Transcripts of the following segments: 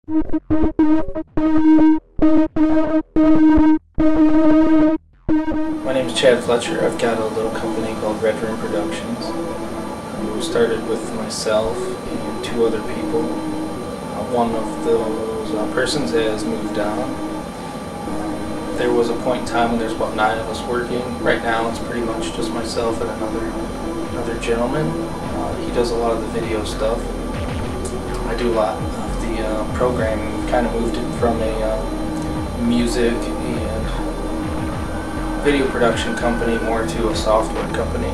My name is Chad Fletcher. I've got a little company called rooM Productions. We started with myself and two other people. One of those persons has moved on. There was a point in time when there's about 9 of us working. Right now it's pretty much just myself and another gentleman. He does a lot of the video stuff. I do a lot of the programming. We've kind of moved it from a music and video production company more to a software company.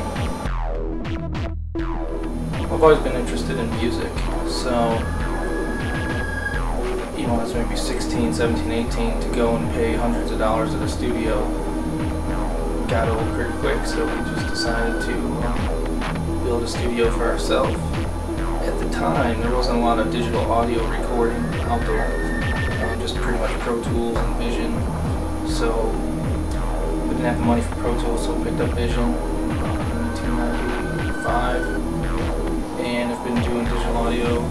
I've always been interested in music, so when I was maybe 16, 17, 18, to go and pay hundreds of dollars at a studio got old pretty quick, so we just decided to build a studio for ourselves. At the time, there wasn't a lot of digital audio recording out there, just pretty much Pro Tools and Vision, so we didn't have the money for Pro Tools, so we picked up Vision in 1995, and have been doing digital audio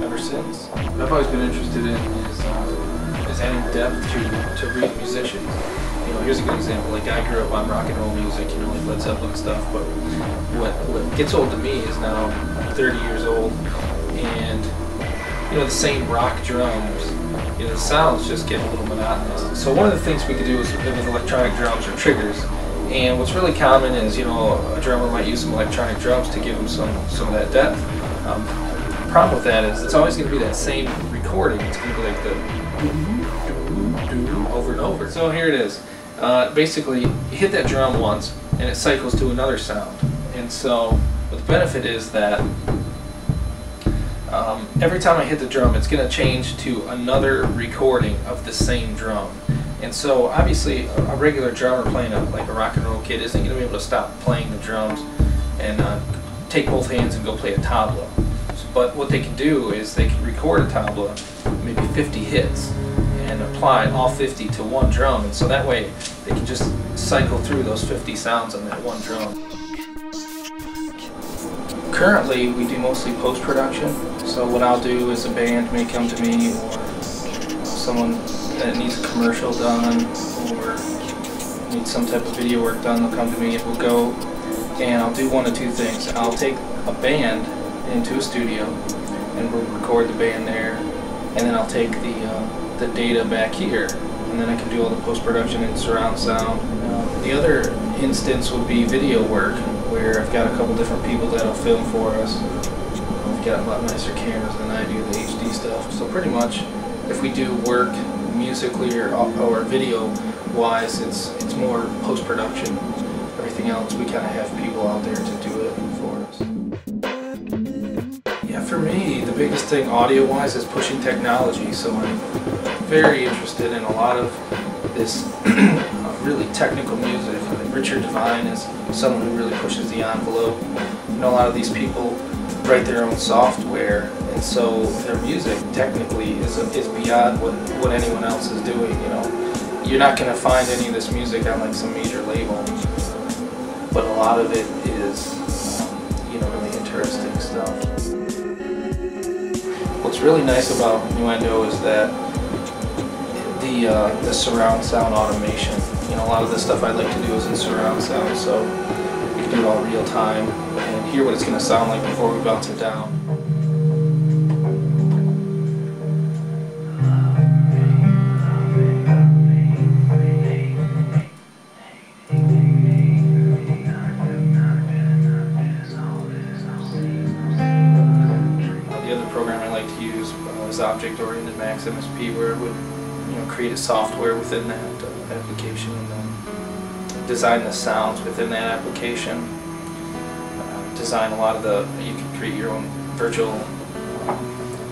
ever since. What I've always been interested in is adding depth to real musicians. Here's a good example. Like, I grew up on rock and roll music, like Led Zeppelin and stuff, but what gets old to me is now I'm 30 years old, and the same rock drums, the sounds just get a little monotonous. So one of the things we could do is with electronic drums or triggers, and what's really common is, a drummer might use some electronic drums to give them some of that depth. The problem with that is it's always going to be that same recording. It's going to be like the do over and over. So here it is. Basically, you hit that drum once and it cycles to another sound. And so what the benefit is that every time I hit the drum, it's going to change to another recording of the same drum. And so obviously a regular drummer playing like a rock and roll kid isn't going to be able to stop playing the drums and take both hands and go play a tabla. But what they can do is they can record a tabla, maybe 50 hits, and apply all 50 to one drum, and so that way they can just cycle through those 50 sounds on that one drum. Currently, we do mostly post-production, so what I'll do is a band may come to me, or someone that needs a commercial done, or needs some type of video work done, they'll come to me and we'll go, and I'll do one of two things. I'll take a band into a studio and we'll record the band there, and then I'll take the data back here, and then I can do all the post-production and surround sound. The other instance would be video work, where I've got a couple different people that'll film for us. We've got a lot nicer cameras than I do, the HD stuff. So pretty much, if we do work musically or video wise, it's more post-production. Everything else, we kind of have people out there to do it for us. Yeah, for me, the biggest thing audio-wise is pushing technology, so I'm very interested in a lot of this really technical music. Like Richard Devine is someone who really pushes the envelope. A lot of these people write their own software, and so their music technically is beyond what anyone else is doing. You're not going to find any of this music on like some major label, but a lot of it is really interesting stuff. What's really nice about Nuendo is that the surround sound automation. A lot of the stuff I like to do is in surround sound, so we can do it all real time and hear what it's going to sound like before we bounce it down. The other program I like to use is Object-Oriented Max MSP, where it would create a software within that application and then design the sounds within that application. Design a lot of you can create your own virtual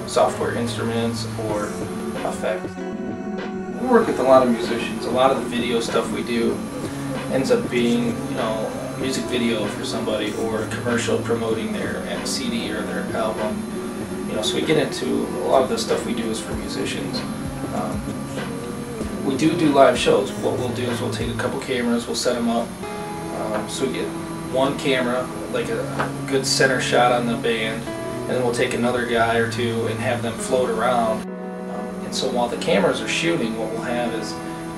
software instruments or effects. We work with a lot of musicians. A lot of the video stuff we do ends up being, a music video for somebody or a commercial promoting their CD or their album. So we get into a lot of the stuff we do is for musicians. We do live shows. What we'll do is we'll take a couple cameras, we'll set them up, so we get one camera, like a good center shot on the band, and then we'll take another guy or two and have them float around. So while the cameras are shooting, what we'll have is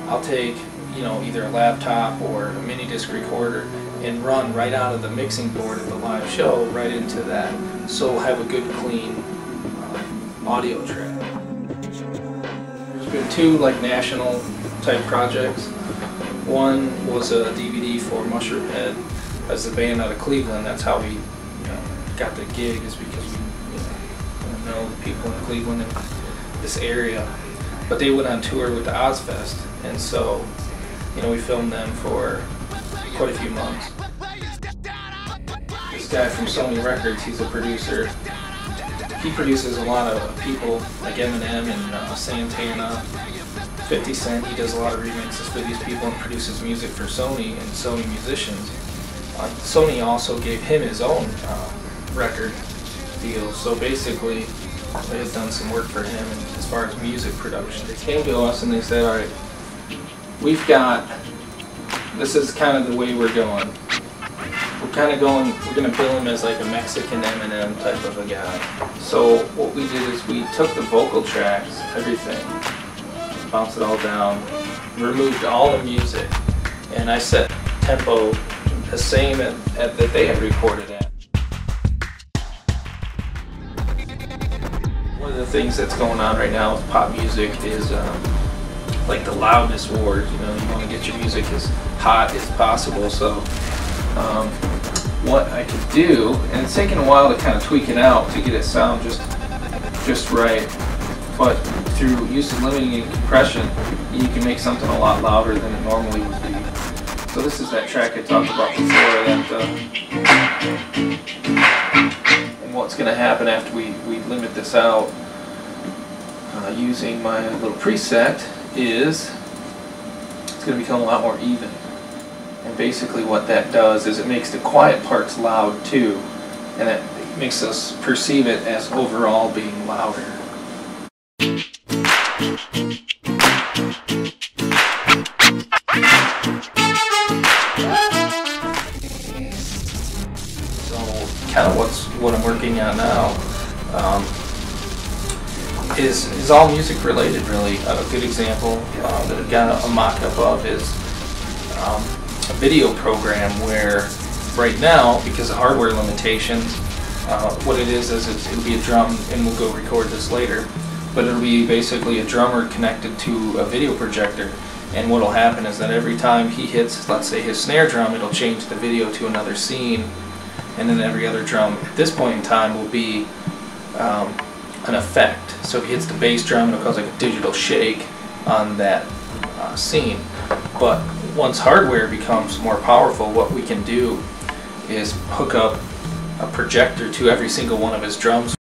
I'll take, you know, either a laptop or a mini disc recorder and run right out of the mixing board of the live show right into that. So we'll have a good clean audio track. There's been two like national type projects. One was a DVD for Mushroom Head as a band out of Cleveland. That's how we got the gig, is because we know the people in Cleveland and this area. But they went on tour with the Ozfest, and so we filmed them for quite a few months. This guy from Sony Records, he's a producer. He produces a lot of people like Eminem and Santana, 50 Cent. He does a lot of remixes for these people and produces music for Sony and Sony musicians. Sony also gave him his own record deal, so basically they had done some work for him as far as music production. They came to us and they said, all right, this is kind of the way we're going. We're going to bill him as like a Mexican Eminem type of a guy. So what we did is we took the vocal tracks, everything, bounced it all down, removed all the music, and I set tempo the same that they had recorded at. One of the things that's going on right now with pop music is like the loudness wars. You want to get your music as hot as possible. So what I could do, and it's taken a while to kind of tweak it out to get it sound just right, but through use of limiting and compression, you can make something a lot louder than it normally would be. So this is that track I talked about before. And what's going to happen after we limit this out using my little preset is it's going to become a lot more even. And basically what that does is it makes the quiet parts loud too, and it makes us perceive it as overall being louder. Kind of what I'm working on now is all music related, really. A good example that I've got a mock-up of is a video program where right now, because of hardware limitations, what it is it'll be a drum, and we'll go record this later, but it'll be basically a drummer connected to a video projector, and what'll happen is that every time he hits, let's say, his snare drum, it'll change the video to another scene. And then every other drum at this point in time will be an effect. So if he hits the bass drum, it'll cause like a digital shake on that scene. But once hardware becomes more powerful, what we can do is hook up a projector to every single one of his drums.